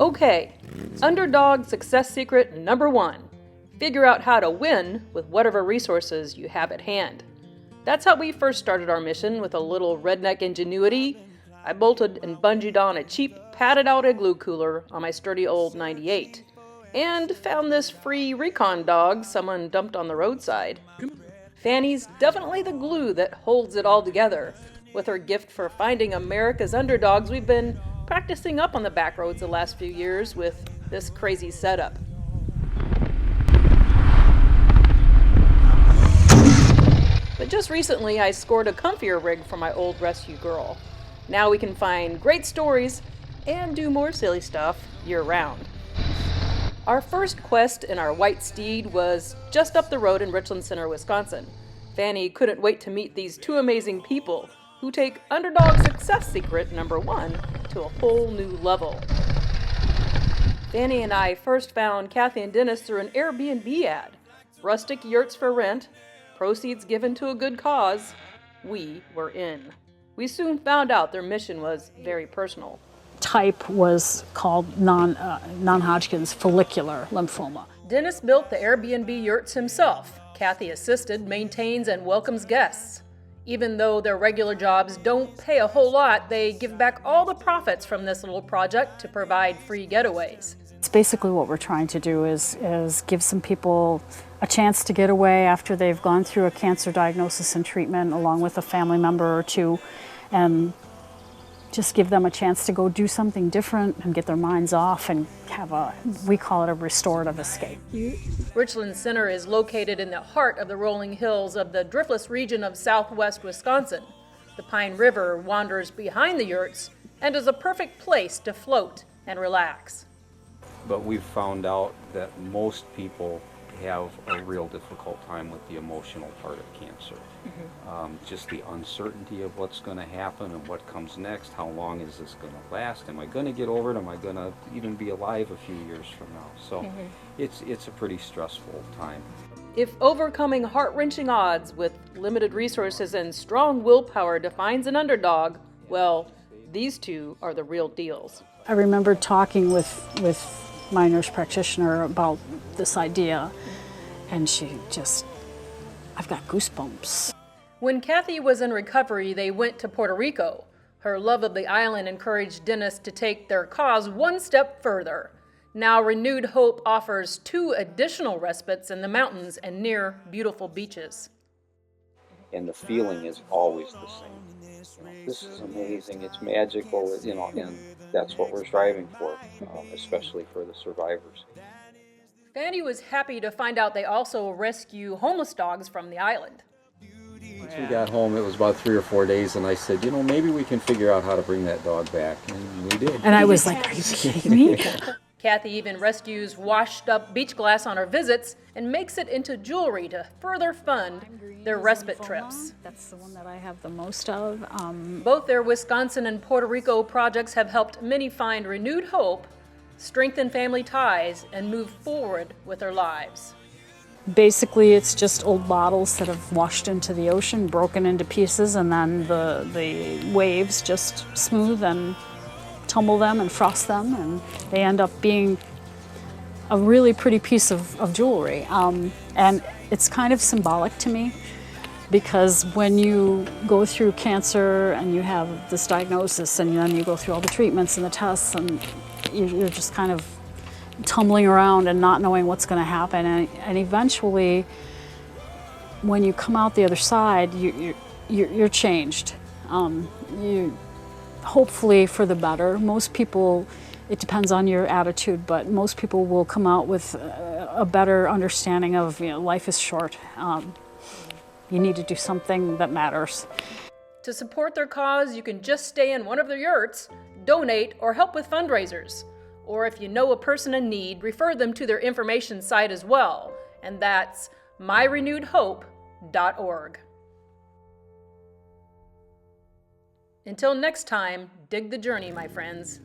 Okay, Underdog success secret number 1. Figure out how to win with whatever resources you have at hand. That's how we first started our mission with a little redneck ingenuity. I bolted and bungeed on a cheap, padded-out igloo cooler on my sturdy old 98, and found this free recon dog someone dumped on the roadside. Fanny's definitely the glue that holds it all together. With her gift for finding America's underdogs, we've been practicing up on the back roads the last few years with this crazy setup. But just recently, I scored a comfier rig for my old rescue girl. Now we can find great stories and do more silly stuff year-round. Our first quest in our white steed was just up the road in Richland Center, Wisconsin. Fanny couldn't wait to meet these two amazing people who take Underdog success secret number 1 to a whole new level. Fanny and I first found Kathy and Dennis through an AirBnB ad. Rustic yurts for rent, proceeds given to a good cause. We were in. We soon found out their mission was very personal. Type was called non-Hodgkin's follicular lymphoma. Dennis built the Airbnb yurts himself. Kathy assisted, maintains, and welcomes guests. Even though their regular jobs don't pay a whole lot, they give back all the profits from this little project to provide free getaways. It's basically what we're trying to do is give some people a chance to get away after they've gone through a cancer diagnosis and treatment along with a family member or two, and just give them a chance to go do something different and get their minds off and have we call it a restorative escape. Richland Center is located in the heart of the rolling hills of the driftless region of southwest Wisconsin. The Pine River wanders behind the yurts and is a perfect place to float and relax. But we've found out that most people have a real difficult time with the emotional part of cancer. Just the uncertainty of what's going to happen and what comes next. How long is this going to last? Am I going to get over it? Am I going to even be alive a few years from now? So it's a pretty stressful time. If overcoming heart-wrenching odds with limited resources and strong willpower defines an underdog, well, these two are the real deals. I remember talking with my nurse practitioner about this idea, and I've got goosebumps. When Kathy was in recovery, they went to Puerto Rico. Her love of the island encouraged Dennis to take their cause one step further. Now Renewed Hope offers 2 additional respites in the mountains and near beautiful beaches. And the feeling is always the same. This is amazing, it's magical, and that's what we're striving for, especially for the survivors. Fanny was happy to find out they also rescue homeless dogs from the island. Once we got home, it was about 3 or 4 days, and I said, maybe we can figure out how to bring that dog back, and we did. And I was like, are you kidding me? Kathy even rescues washed up beach glass on her visits and makes it into jewelry to further fund their respite trips. That's the one that I have the most of. Both their Wisconsin and Puerto Rico projects have helped many find renewed hope, strengthen family ties, and move forward with their lives. Basically, it's just old bottles that have washed into the ocean, broken into pieces, and then the waves just smooth and tumble them and frost them, and they end up being a really pretty piece of jewelry. And it's kind of symbolic to me, because when you go through cancer and you have this diagnosis and then you go through all the treatments and the tests, and you're just kind of tumbling around and not knowing what's going to happen, and eventually when you come out the other side, you're changed. Hopefully for the better. Most people, it depends on your attitude, but most people will come out with a better understanding of, life is short. You need to do something that matters. To support their cause, you can just stay in one of their yurts, donate, or help with fundraisers. Or if you know a person in need, refer them to their information site as well, and that's myrenewedhope.org. Until next time, dig the journey, my friends.